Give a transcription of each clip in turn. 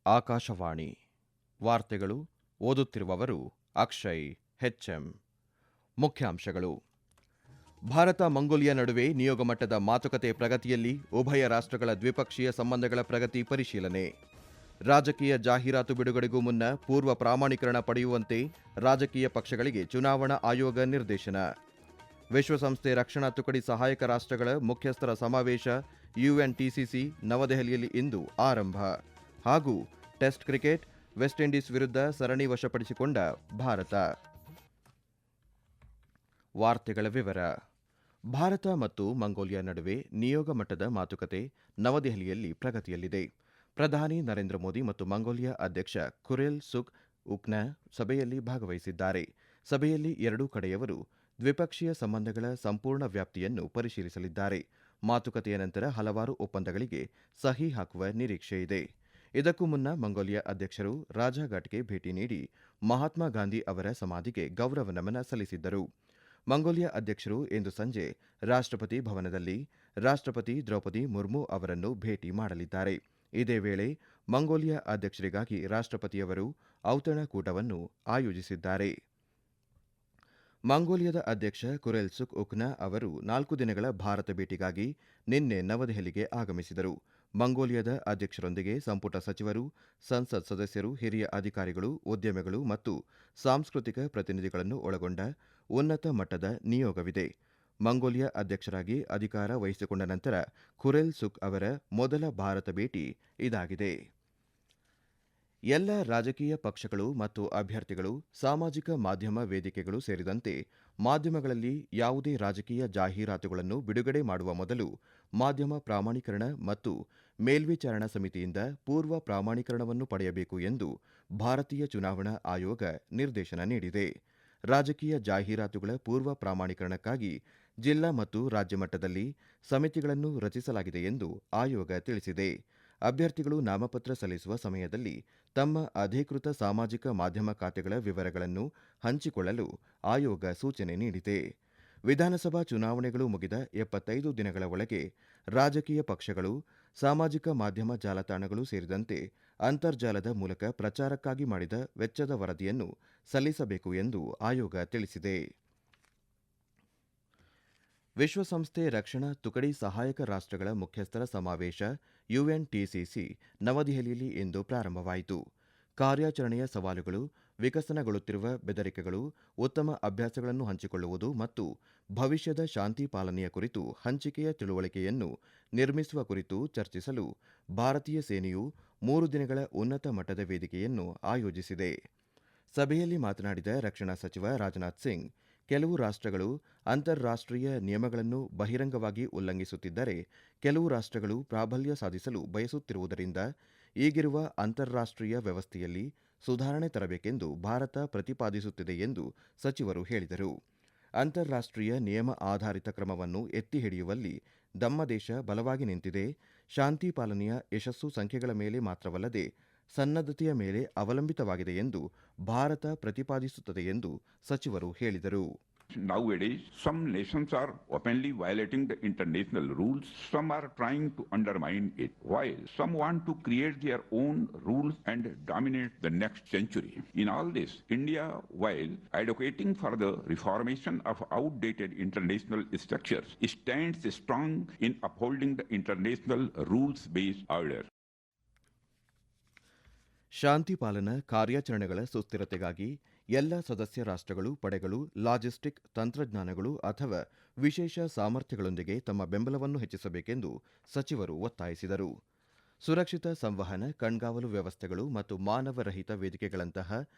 ಆಕಾಶವಾಣಿ ವಾರ್ತೆಗಳು ಓದುತ್ತಿರುವವರು ಅಕ್ಷಯ್ ಹೆಚ್ಎಂ. ಮುಖ್ಯಾಂಶಗಳು. ಭಾರತ ಮಂಗೋಲಿಯಾ ನಡುವೆ ನಿಯೋಗ ಮಟ್ಟದ ಮಾತುಕತೆ ಪ್ರಗತಿಯಲ್ಲಿ ಉಭಯ ರಾಷ್ಟ್ರಗಳ ದ್ವಿಪಕ್ಷೀಯ ಸಂಬಂಧಗಳ ಪ್ರಗತಿ ಪರಿಶೀಲನೆ. ರಾಜಕೀಯ ಜಾಹೀರಾತು ಬಿಡುಗಡೆಗೂ ಮುನ್ನ ಪೂರ್ವ ಪ್ರಾಮಾಣೀಕರಣ ಪಡೆಯುವಂತೆ ರಾಜಕೀಯ ಪಕ್ಷಗಳಿಗೆ ಚುನಾವಣಾ ಆಯೋಗ ನಿರ್ದೇಶನ. ವಿಶ್ವಸಂಸ್ಥೆ ರಕ್ಷಣಾ ತುಕಡಿ ಸಹಾಯಕ ರಾಷ್ಟ್ರಗಳ ಮುಖ್ಯಸ್ಥರ ಸಮಾವೇಶ ಯುಎನ್ಟಿಸಿಸಿ ನವದೆಹಲಿಯಲ್ಲಿ ಇಂದು ಆರಂಭ. ಹಾಗೂ ಟೆಸ್ಟ್ ಕ್ರಿಕೆಟ್, ವೆಸ್ಟ್ ಇಂಡೀಸ್ ವಿರುದ್ಧ ಸರಣಿ ವಶಪಡಿಸಿಕೊಂಡ ಭಾರತ. ವಾರ್ತೆಗಳ ವಿವರ. ಭಾರತ ಮತ್ತು ಮಂಗೋಲಿಯಾ ನಡುವೆ ನಿಯೋಗ ಮಟ್ಟದ ಮಾತುಕತೆ ನವದೆಹಲಿಯಲ್ಲಿ ಪ್ರಗತಿಯಲ್ಲಿದೆ. ಪ್ರಧಾನಿ ನರೇಂದ್ರ ಮೋದಿ ಮತ್ತು ಮಂಗೋಲಿಯಾ ಅಧ್ಯಕ್ಷ ಖುರೆಲ್ ಸುಖ್ ಉಕ್ನ ಸಭೆಯಲ್ಲಿ ಭಾಗವಹಿಸಿದ್ದಾರೆ. ಸಭೆಯಲ್ಲಿ ಎರಡೂ ಕಡೆಯವರು ದ್ವಿಪಕ್ಷೀಯ ಸಂಬಂಧಗಳ ಸಂಪೂರ್ಣ ವ್ಯಾಪ್ತಿಯನ್ನು ಪರಿಶೀಲಿಸಲಿದ್ದಾರೆ. ಮಾತುಕತೆಯ ನಂತರ ಹಲವಾರು ಒಪ್ಪಂದಗಳಿಗೆ ಸಹಿ ಹಾಕುವ ನಿರೀಕ್ಷೆಯಿದೆ. ಇದಕ್ಕೂ ಮುನ್ನ ಮಂಗೋಲಿಯಾ ಅಧ್ಯಕ್ಷರು ರಾಜಘಾಟ್ಗೆ ಭೇಟಿ ನೀಡಿ ಮಹಾತ್ಮ ಗಾಂಧಿ ಅವರ ಸಮಾಧಿಗೆ ಗೌರವ ನಮನ ಸಲ್ಲಿಸಿದ್ದರು. ಮಂಗೋಲಿಯಾ ಅಧ್ಯಕ್ಷರು ಇಂದು ಸಂಜೆ ರಾಷ್ಟ್ರಪತಿ ಭವನದಲ್ಲಿ ರಾಷ್ಟ್ರಪತಿ ದ್ರೌಪದಿ ಮುರ್ಮು ಅವರನ್ನು ಭೇಟಿ ಮಾಡಲಿದ್ದಾರೆ. ಇದೇ ವೇಳೆ ಮಂಗೋಲಿಯಾ ಅಧ್ಯಕ್ಷರಿಗಾಗಿ ರಾಷ್ಟ್ರಪತಿಯವರು ಔತಣಕೂಟವನ್ನು ಆಯೋಜಿಸಿದ್ದಾರೆ. ಮಂಗೋಲಿಯಾದ ಅಧ್ಯಕ್ಷ ಖುರೆಲ್ ಸುಖ್ ಉಕ್ನ ಅವರು 4 ದಿನಗಳ ಭಾರತ ಭೇಟಿಗಾಗಿ ನಿನ್ನೆ ನವದೆಹಲಿಗೆ ಆಗಮಿಸಿದರು. ಮಂಗೋಲಿಯಾದ ಅಧ್ಯಕ್ಷರೊಂದಿಗೆ ಸಂಪುಟ ಸಚಿವರು, ಸಂಸತ್ ಸದಸ್ಯರು, ಹಿರಿಯ ಅಧಿಕಾರಿಗಳು, ಉದ್ಯಮಿಗಳು ಮತ್ತು ಸಾಂಸ್ಕೃತಿಕ ಪ್ರತಿನಿಧಿಗಳನ್ನು ಒಳಗೊಂಡ ಉನ್ನತ ಮಟ್ಟದ ನಿಯೋಗವಿದೆ. ಮಂಗೋಲಿಯಾ ಅಧ್ಯಕ್ಷರಾಗಿ ಅಧಿಕಾರ ವಹಿಸಿಕೊಂಡ ನಂತರ ಖುರೆಲ್ ಸುಖ್ ಅವರ ಮೊದಲ ಭಾರತ ಭೇಟಿ ಇದಾಗಿದೆ. ಎಲ್ಲ ರಾಜಕೀಯ ಪಕ್ಷಗಳು ಮತ್ತು ಅಭ್ಯರ್ಥಿಗಳು ಸಾಮಾಜಿಕ ಮಾಧ್ಯಮ ವೇದಿಕೆಗಳು ಸೇರಿದಂತೆ ಮಾಧ್ಯಮಗಳಲ್ಲಿ ಯಾವುದೇ ರಾಜಕೀಯ ಜಾಹೀರಾತುಗಳನ್ನು ಬಿಡುಗಡೆ ಮಾಡುವ ಮೊದಲು ಮಾಧ್ಯಮ ಪ್ರಾಮಾಣೀಕರಣ ಮತ್ತು ಮೇಲ್ವಿಚಾರಣಾ ಸಮಿತಿಯಿಂದ ಪೂರ್ವ ಪ್ರಾಮಾಣೀಕರಣವನ್ನು ಪಡೆಯಬೇಕು ಎಂದು ಭಾರತೀಯ ಚುನಾವಣಾ ಆಯೋಗ ನಿರ್ದೇಶನ ನೀಡಿದೆ. ರಾಜಕೀಯ ಜಾಹೀರಾತುಗಳ ಪೂರ್ವ ಪ್ರಾಮಾಣೀಕರಣಕ್ಕಾಗಿ ಜಿಲ್ಲಾ ಮತ್ತು ರಾಜ್ಯ ಮಟ್ಟದಲ್ಲಿ ಸಮಿತಿಗಳನ್ನು ರಚಿಸಲಾಗಿದೆ ಎಂದು ಆಯೋಗ ತಿಳಿಸಿದೆ. ಅಭ್ಯರ್ಥಿಗಳು ನಾಮಪತ್ರ ಸಲ್ಲಿಸುವ ಸಮಯದಲ್ಲಿ ತಮ್ಮ ಅಧಿಕೃತ ಸಾಮಾಜಿಕ ಮಾಧ್ಯಮ ಖಾತೆಗಳ ವಿವರಗಳನ್ನು ಹಂಚಿಕೊಳ್ಳಲು ಆಯೋಗ ಸೂಚನೆ ನೀಡಿದೆ. ವಿಧಾನಸಭಾ ಚುನಾವಣೆಗಳು ಮುಗಿದ 75 ದಿನಗಳ ಒಳಗೆ ರಾಜಕೀಯ ಪಕ್ಷಗಳು ಸಾಮಾಜಿಕ ಮಾಧ್ಯಮ ಜಾಲತಾಣಗಳು ಸೇರಿದಂತೆ ಅಂತರ್ಜಾಲದ ಮೂಲಕ ಪ್ರಚಾರಕ್ಕಾಗಿ ಮಾಡಿದ ವೆಚ್ಚದ ವರದಿಯನ್ನು ಸಲ್ಲಿಸಬೇಕು ಎಂದು ಆಯೋಗ ತಿಳಿಸಿದೆ. ವಿಶ್ವಸಂಸ್ಥೆ ರಕ್ಷಣಾ ತುಕಡಿ ಸಹಾಯಕ ರಾಷ್ಟ್ರಗಳ ಮುಖ್ಯಸ್ಥರ ಸಮಾವೇಶ ಯುಎನ್ಟಿಸಿಸಿ ನವದೆಹಲಿಯಲ್ಲಿ ಇಂದು ಪ್ರಾರಂಭವಾಯಿತು. ಕಾರ್ಯಾಚರಣೆಯ ಸವಾಲುಗಳು, ವಿಕಸನಗೊಳ್ಳುತ್ತಿರುವ ಬೆದರಿಕೆಗಳು, ಉತ್ತಮ ಅಭ್ಯಾಸಗಳನ್ನು ಹಂಚಿಕೊಳ್ಳುವುದು ಮತ್ತು ಭವಿಷ್ಯದ ಶಾಂತಿ ಪಾಲನೆಯ ಕುರಿತು ಹಂಚಿಕೆಯ ತಿಳುವಳಿಕೆಯನ್ನು ನಿರ್ಮಿಸುವ ಕುರಿತು ಚರ್ಚಿಸಲು ಭಾರತೀಯ ಸೇನೆಯು 3 ದಿನಗಳ ಉನ್ನತ ಮಟ್ಟದ ವೇದಿಕೆಯನ್ನು ಆಯೋಜಿಸಿದೆ. ಸಭೆಯಲ್ಲಿ ಮಾತನಾಡಿದ ರಕ್ಷಣಾ ಸಚಿವ ರಾಜನಾಥ್ ಸಿಂಗ್, ಕೆಲವು ರಾಷ್ಟ್ರಗಳು ಅಂತಾರಾಷ್ಟ್ರೀಯ ನಿಯಮಗಳನ್ನು ಬಹಿರಂಗವಾಗಿ ಉಲ್ಲಂಘಿಸುತ್ತಿದ್ದರೆ ಕೆಲವು ರಾಷ್ಟ್ರಗಳು ಪ್ರಾಬಲ್ಯ ಸಾಧಿಸಲು ಬಯಸುತ್ತಿರುವುದರಿಂದ ಈಗಿರುವ ಅಂತಾರಾಷ್ಟ್ರೀಯ ವ್ಯವಸ್ಥೆಯಲ್ಲಿ ಸುಧಾರಣೆ ತರಬೇಕೆಂದು ಭಾರತ ಪ್ರತಿಪಾದಿಸುತ್ತಿದೆ ಎಂದು ಸಚಿವರು ಹೇಳಿದರು. ಅಂತಾರಾಷ್ಟ್ರೀಯ ನಿಯಮ ಆಧಾರಿತ ಕ್ರಮವನ್ನು ಎತ್ತಿ ಹಿಡಿಯುವಲ್ಲಿ ನಮ್ಮ ದೇಶ ಬಲವಾಗಿ ನಿಂತಿದೆ. ಶಾಂತಿ ಪಾಲನೆಯ ಯಶಸ್ಸು ಸಂಖ್ಯೆಗಳ ಮೇಲೆ ಮಾತ್ರವಲ್ಲದೆ ಸನ್ನದ್ಧತೆಯ ಮೇಲೆ ಅವಲಂಬಿತವಾಗಿದೆ ಎಂದು ಭಾರತ ಪ್ರತಿಪಾದಿಸುತ್ತದೆ ಎಂದು ಸಚಿವರು ಹೇಳಿದರು. Nowadays, some nations are openly violating the international rules. Some are trying to undermine it, while some want to create their own rules and dominate the next century. In all this, India, while advocating for the reformation of outdated international structures, stands strong in upholding the international rules-based order. ಶಾಂತಿ ಪಾಲನಾ ಕಾರ್ಯಾಚರಣೆಗಳ ಸುಸ್ಥಿರತೆಗಾಗಿ ಎಲ್ಲ ಸದಸ್ಯ ರಾಷ್ಟ್ರಗಳು, ಪಡೆಗಳು, logistic ತಂತ್ರಜ್ಞಾನಗಳು ಅಥವಾ ವಿಶೇಷ ಸಾಮರ್ಥ್ಯಗಳೊಂದಿಗೆ ತಮ್ಮ ಬೆಂಬಲವನ್ನು ಹೆಚ್ಚಿಸಬೇಕೆಂದು ಸಚಿವರು ಒತ್ತಾಯಿಸಿದರು. ಸುರಕ್ಷಿತ ಸಂವಹನ, ಕಣ್ಗಾವಲು ವ್ಯವಸ್ಥೆಗಳು ಮತ್ತು ಮಾನವರಹಿತ ವೇದಿಕೆಗಳಂತಹ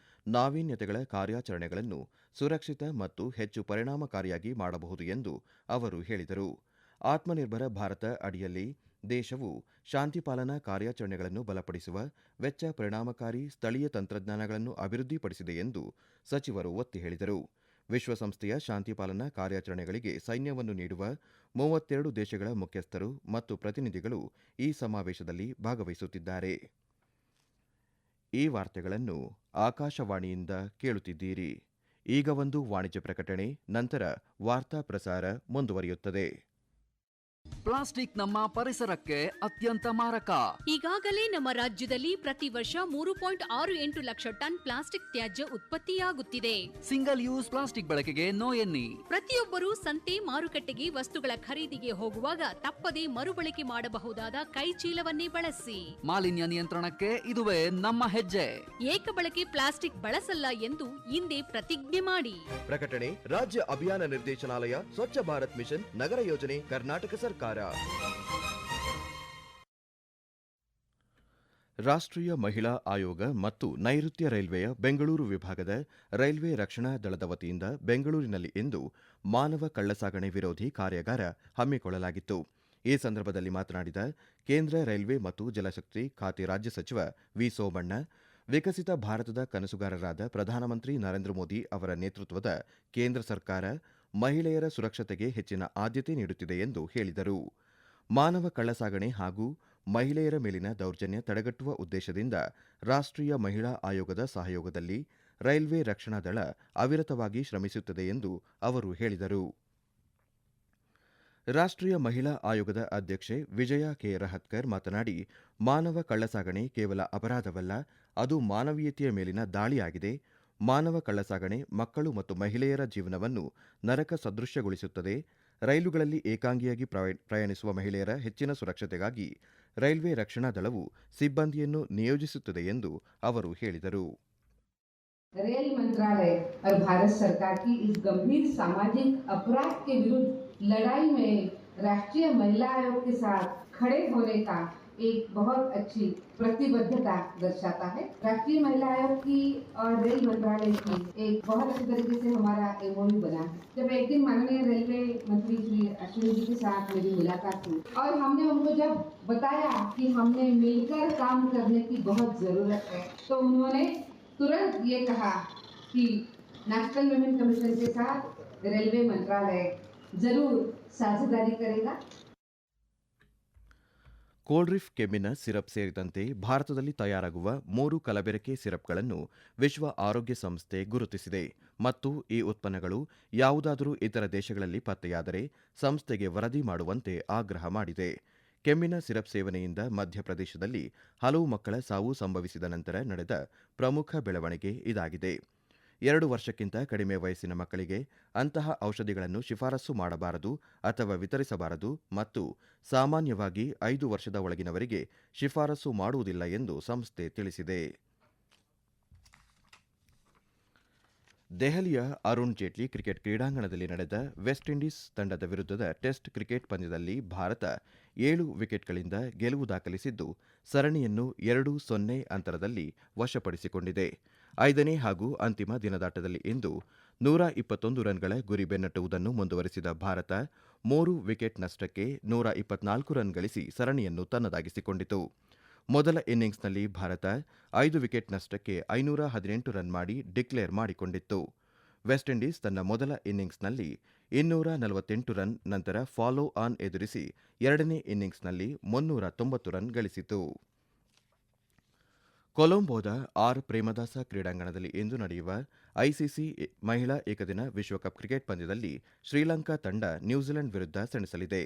ನಾವೀನ್ಯತೆಗಳ ಕಾರ್ಯಾಚರಣೆಗಳನ್ನು ಸುರಕ್ಷಿತ ಮತ್ತು ಹೆಚ್ಚು ಪರಿಣಾಮಕಾರಿಯಾಗಿ ಮಾಡಬಹುದು ಎಂದು ಅವರು ಹೇಳಿದರು. ಆತ್ಮನಿರ್ಭರ ಭಾರತ ಅಡಿಯಲ್ಲಿ ದೇಶವು ಶಾಂತಿ ಪಾಲನಾ ಕಾರ್ಯಾಚರಣೆಗಳನ್ನು ಬಲಪಡಿಸುವ ವೆಚ್ಚ ಪರಿಣಾಮಕಾರಿ ಸ್ಥಳೀಯ ತಂತ್ರಜ್ಞಾನಗಳನ್ನು ಅಭಿವೃದ್ಧಿಪಡಿಸಿದೆ ಎಂದು ಸಚಿವರು ಒತ್ತಿ ಹೇಳಿದರು. ವಿಶ್ವಸಂಸ್ಥೆಯ ಶಾಂತಿ ಪಾಲನಾ ಕಾರ್ಯಾಚರಣೆಗಳಿಗೆ ಸೈನ್ಯವನ್ನು ನೀಡುವ 32 ದೇಶಗಳ ಮುಖ್ಯಸ್ಥರು ಮತ್ತು ಪ್ರತಿನಿಧಿಗಳು ಈ ಸಮಾವೇಶದಲ್ಲಿ ಭಾಗವಹಿಸುತ್ತಿದ್ದಾರೆ. ಈ ವಾರ್ತೆಗಳನ್ನು ಆಕಾಶವಾಣಿಯಿಂದ ಕೇಳುತ್ತಿದ್ದೀರಿ. ಈಗ ಒಂದು ವಾಣಿಜ್ಯ ಪ್ರಕಟಣೆ, ನಂತರ ವಾರ್ತಾ ಪ್ರಸಾರ ಮುಂದುವರಿಯುತ್ತದೆ. ಪ್ಲಾಸ್ಟಿಕ್ ನಮ್ಮ ಪರಿಸರಕ್ಕೆ ಅತ್ಯಂತ ಮಾರಕ. ಈಗಾಗಲೇ ನಮ್ಮ ರಾಜ್ಯದಲ್ಲಿ ಪ್ರತಿ ವರ್ಷ 3.68 ಲಕ್ಷ ಟನ್ ಪ್ಲಾಸ್ಟಿಕ್ ತ್ಯಾಜ್ಯ ಉತ್ಪತ್ತಿಯಾಗುತ್ತಿದೆ. ಸಿಂಗಲ್ ಯೂಸ್ ಪ್ಲಾಸ್ಟಿಕ್ ಬಳಕೆಗೆ ನೋ ಎನ್ನಿ. ಪ್ರತಿಯೊಬ್ಬರೂ ಸಂತೆ ಮಾರುಕಟ್ಟೆಗೆ ವಸ್ತುಗಳ ಖರೀದಿಗೆ ಹೋಗುವಾಗ ತಪ್ಪದೇ ಮರುಬಳಕೆ ಮಾಡಬಹುದಾದ ಕೈಚೀಲವನ್ನೇ ಬಳಸಿ. ಮಾಲಿನ್ಯ ನಿಯಂತ್ರಣಕ್ಕೆ ಇದುವೇ ನಮ್ಮ ಹೆಜ್ಜೆ. ಏಕಬಳಕೆ ಪ್ಲಾಸ್ಟಿಕ್ ಬಳಸಲ್ಲ ಎಂದು ಹಿಂದೆ ಪ್ರತಿಜ್ಞೆ ಮಾಡಿ. ಪ್ರಕಟಣೆ ರಾಜ್ಯ ಅಭಿಯಾನ ನಿರ್ದೇಶನಾಲಯ, ಸ್ವಚ್ಛ ಭಾರತ್ ಮಿಷನ್, ನಗರ ಯೋಜನೆ, ಕರ್ನಾಟಕ ಸರ್ಕಾರ. ರಾಷ್ಟ್ರೀಯ ಮಹಿಳಾ ಆಯೋಗ ಮತ್ತು ನೈಋತ್ಯ ರೈಲ್ವೆಯ ಬೆಂಗಳೂರು ವಿಭಾಗದ ರೈಲ್ವೆ ರಕ್ಷಣಾ ದಳದ ವತಿಯಿಂದ ಬೆಂಗಳೂರಿನಲ್ಲಿ ಇಂದು ಮಾನವ ಕಳ್ಳಸಾಗಣೆ ವಿರೋಧಿ ಕಾರ್ಯಾಗಾರ ಹಮ್ಮಿಕೊಳ್ಳಲಾಗಿತ್ತು. ಈ ಸಂದರ್ಭದಲ್ಲಿ ಮಾತನಾಡಿದ ಕೇಂದ್ರ ರೈಲ್ವೆ ಮತ್ತು ಜಲಶಕ್ತಿ ಖಾತೆ ರಾಜ್ಯ ಸಚಿವ ವಿ ಸೋಮಣ್ಣ, ವಿಕಸಿತ ಭಾರತದ ಕನಸುಗಾರರಾದ ಪ್ರಧಾನಮಂತ್ರಿ ನರೇಂದ್ರ ಮೋದಿ ಅವರ ನೇತೃತ್ವದ ಕೇಂದ್ರ ಸರ್ಕಾರ ಮಹಿಳೆಯರ ಸುರಕ್ಷತೆಗೆ ಹೆಚ್ಚಿನ ಆದ್ಯತೆ ನೀಡುತ್ತಿದೆ ಎಂದು ಹೇಳಿದರು. ಮಾನವ ಕಳ್ಳಸಾಗಣೆ ಹಾಗೂ ಮಹಿಳೆಯರ ಮೇಲಿನ ದೌರ್ಜನ್ಯ ತಡೆಗಟ್ಟುವ ಉದ್ದೇಶದಿಂದ ರಾಷ್ಟ್ರೀಯ ಮಹಿಳಾ ಆಯೋಗದ ಸಹಯೋಗದಲ್ಲಿ ರೈಲ್ವೆ ರಕ್ಷಣಾ ದಳ ಅವಿರತವಾಗಿ ಶ್ರಮಿಸುತ್ತದೆ ಎಂದು ಅವರು ಹೇಳಿದರು. ರಾಷ್ಟ್ರೀಯ ಮಹಿಳಾ ಆಯೋಗದ ಅಧ್ಯಕ್ಷೆ ವಿಜಯ ಕೆ ರಹತ್ಕರ್ ಮಾತನಾಡಿ, ಮಾನವ ಕಳ್ಳಸಾಗಣೆ ಕೇವಲ ಅಪರಾಧವಲ್ಲ, ಅದು ಮಾನವೀಯತೆಯ ಮೇಲಿನ ದಾಳಿಯಾಗಿದೆ. ಮಾನವ ಕಳ್ಳಸಾಗಣೆ ಮಕ್ಕಳು ಮತ್ತು ಮಹಿಳೆಯರ ಜೀವನವನ್ನು ನರಕ ಸದೃಶ್ಯಗೊಳಿಸುತ್ತದೆ. ರೈಲುಗಳಲ್ಲಿ ಏಕಾಂಗಿಯಾಗಿ ಪ್ರಯಾಣಿಸುವ ಮಹಿಳೆಯರ ಹೆಚ್ಚಿನ ಸುರಕ್ಷತೆಗಾಗಿ ರೈಲ್ವೆ ರಕ್ಷಣಾ ದಳವು ಸಿಬ್ಬಂದಿಯನ್ನು ನಿಯೋಜಿಸುತ್ತದೆ ಎಂದು ಅವರು ಹೇಳಿದರು. रेल मंत्रालय और भारत सरकार की इस गंभीर सामाजिक अपराध के विरुद्ध लड़ाई में राष्ट्रीय महिला आयोग के साथ खड़े होने का एक बहुत अच्छी प्रतिबद्धता दर्शाता है. राष्ट्रीय महिला आयोग की और रेल मंत्रालय की एक बहुत अच्छी तरीके से हमारा एमओयू बना है. जब एक दिन माननीय रेलवे मंत्री श्री अश्विनी जी के साथ मेरी मुलाकात हुई और हमने उनको जब बताया कि हमने मिलकर काम करने की बहुत जरूरत है, तो उन्होंने तुरंत ये कहा कि नेशनल विमेन कमीशन के साथ रेलवे मंत्रालय जरूर साझेदारी करेगा. ಕೋಲ್ಡ್ರಿಫ್ ಕೆಮ್ಮಿನ ಸಿರಪ್ ಸೇರಿದಂತೆ ಭಾರತದಲ್ಲಿ ತಯಾರಾಗುವ 3 ಕಲಬೆರಕೆ ಸಿರಪ್ಗಳನ್ನು ವಿಶ್ವ ಆರೋಗ್ಯ ಸಂಸ್ಥೆ ಗುರುತಿಸಿದೆ ಮತ್ತು ಈ ಉತ್ಪನ್ನಗಳು ಯಾವುದಾದರೂ ಇತರ ದೇಶಗಳಲ್ಲಿ ಪತ್ತೆಯಾದರೆ ಸಂಸ್ಥೆಗೆ ವರದಿ ಮಾಡುವಂತೆ ಆಗ್ರಹ ಮಾಡಿದೆ. ಕೆಮ್ಮಿನ ಸಿರಪ್ ಸೇವನೆಯಿಂದ ಮಧ್ಯಪ್ರದೇಶದಲ್ಲಿ ಹಲವು ಮಕ್ಕಳ ಸಾವು ಸಂಭವಿಸಿದ ನಂತರ ನಡೆದ ಪ್ರಮುಖ ಬೆಳವಣಿಗೆ ಇದಾಗಿದೆ. 2 ವರ್ಷಕ್ಕಿಂತ ಕಡಿಮೆ ವಯಸ್ಸಿನ ಮಕ್ಕಳಿಗೆ ಅಂತಹ ಔಷಧಿಗಳನ್ನು ಶಿಫಾರಸು ಮಾಡಬಾರದು ಅಥವಾ ವಿತರಿಸಬಾರದು ಮತ್ತು ಸಾಮಾನ್ಯವಾಗಿ 5 ವರ್ಷದ ಒಳಗಿನವರಿಗೆ ಶಿಫಾರಸು ಮಾಡುವುದಿಲ್ಲ ಎಂದು ಸಂಸ್ಥೆ ತಿಳಿಸಿದೆ. ದೆಹಲಿಯ ಅರುಣ್ ಜೇಟ್ಲಿ ಕ್ರಿಕೆಟ್ ಕ್ರೀಡಾಂಗಣದಲ್ಲಿ ನಡೆದ ವೆಸ್ಟ್ ಇಂಡೀಸ್ ತಂಡದ ವಿರುದ್ಧದ ಟೆಸ್ಟ್ ಕ್ರಿಕೆಟ್ ಪಂದ್ಯದಲ್ಲಿ ಭಾರತ 7 ವಿಕೆಟ್ಗಳಿಂದ ಗೆಲುವು ದಾಖಲಿಸಿದ್ದು ಸರಣಿಯನ್ನು 2-0 ಅಂತರದಲ್ಲಿ ವಶಪಡಿಸಿಕೊಂಡಿದೆ. 5ನೇ ಹಾಗೂ ಅಂತಿಮ ದಿನದಾಟದಲ್ಲಿ ಇಂದು 121 ರನ್ಗಳ ಗುರಿ ಬೆನ್ನಟ್ಟುವುದನ್ನು ಮುಂದುವರೆಸಿದ ಭಾರತ 3 ವಿಕೆಟ್ ನಷ್ಟಕ್ಕೆ 124 ರನ್ ಗಳಿಸಿ ಸರಣಿಯನ್ನು ತನ್ನದಾಗಿಸಿಕೊಂಡಿತು. ಮೊದಲ ಇನ್ನಿಂಗ್ಸ್ನಲ್ಲಿ ಭಾರತ 5 ವಿಕೆಟ್ ನಷ್ಟಕ್ಕೆ 518 ರನ್ ಮಾಡಿ ಡಿಕ್ಲೇರ್ ಮಾಡಿಕೊಂಡಿತ್ತು. ವೆಸ್ಟ್ ಇಂಡೀಸ್ ತನ್ನ ಮೊದಲ ಇನ್ನಿಂಗ್ಸ್ನಲ್ಲಿ 248 ರನ್ ನಂತರ ಫಾಲೋ ಆನ್ ಎದುರಿಸಿ ಎರಡನೇ ಇನ್ನಿಂಗ್ಸ್ನಲ್ಲಿ 390 ರನ್ ಗಳಿಸಿತು. ಕೊಲಂಬೋದ ಆರ್ ಪ್ರೇಮದಾಸ ಕ್ರೀಡಾಂಗಣದಲ್ಲಿ ಇಂದು ನಡೆಯುವ ಐಸಿಸಿ ಮಹಿಳಾ ಏಕದಿನ ವಿಶ್ವಕಪ್ ಕ್ರಿಕೆಟ್ ಪಂದ್ಯದಲ್ಲಿ ಶ್ರೀಲಂಕಾ ತಂಡ ನ್ಯೂಜಿಲೆಂಡ್ ವಿರುದ್ಧ ಸೆಣಸಲಿದೆ.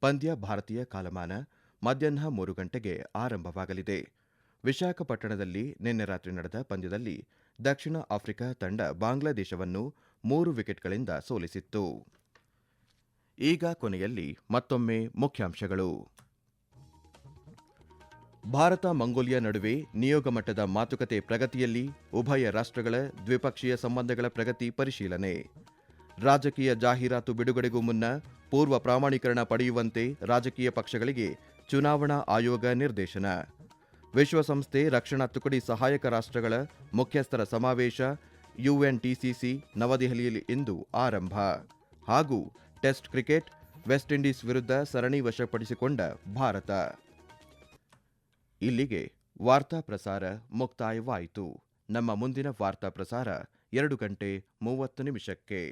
ಪಂದ್ಯ ಭಾರತೀಯ ಕಾಲಮಾನ ಮಧ್ಯಾಹ್ನ 3 ಗಂಟೆಗೆ ಆರಂಭವಾಗಲಿದೆ. ವಿಶಾಖಪಟ್ಟಣದಲ್ಲಿ ನಿನ್ನೆ ರಾತ್ರಿ ನಡೆದ ಪಂದ್ಯದಲ್ಲಿ ದಕ್ಷಿಣ ಆಫ್ರಿಕಾ ತಂಡ ಬಾಂಗ್ಲಾದೇಶವನ್ನು 3 ವಿಕೆಟ್ಗಳಿಂದ ಸೋಲಿಸಿತ್ತು. ಈಗ ಕೊನೆಯಲ್ಲಿ ಮತ್ತೊಮ್ಮೆ ಮುಖ್ಯಾಂಶಗಳು. ಭಾರತ ಮಂಗೋಲಿಯಾ ನಡುವೆ ನಿಯೋಗ ಮಟ್ಟದ ಮಾತುಕತೆ ಪ್ರಗತಿಯಲ್ಲಿ, ಉಭಯ ರಾಷ್ಟ್ರಗಳ ದ್ವಿಪಕ್ಷೀಯ ಸಂಬಂಧಗಳ ಪ್ರಗತಿ ಪರಿಶೀಲನೆ. ರಾಜಕೀಯ ಜಾಹೀರಾತು ಬಿಡುಗಡೆಗೂ ಮುನ್ನ ಪೂರ್ವ ಪ್ರಾಮಾಣೀಕರಣ ಪಡೆಯುವಂತೆ ರಾಜಕೀಯ ಪಕ್ಷಗಳಿಗೆ ಚುನಾವಣಾ ಆಯೋಗ ನಿರ್ದೇಶನ. ವಿಶ್ವಸಂಸ್ಥೆ ರಕ್ಷಣಾ ತುಕಡಿ ಸಹಾಯಕ ರಾಷ್ಟ್ರಗಳ ಮುಖ್ಯಸ್ಥರ ಸಮಾವೇಶ ಯುಎನ್ಟಿಸಿಸಿ ನವದೆಹಲಿಯಲ್ಲಿ ಇಂದು ಆರಂಭ. ಹಾಗೂ ಟೆಸ್ಟ್ ಕ್ರಿಕೆಟ್ ವೆಸ್ಟ್ ಇಂಡೀಸ್ ವಿರುದ್ಧ ಸರಣಿ ವಶಪಡಿಸಿಕೊಂಡ ಭಾರತ. ಇಲ್ಲಿಗೆ ವಾರ್ತಾ ಪ್ರಸಾರ ಮುಕ್ತಾಯವಾಯಿತು. ನಮ್ಮ ಮುಂದಿನ ವಾರ್ತಾ ಪ್ರಸಾರ 2:30 ನಿಮಿಷಕ್ಕೆ.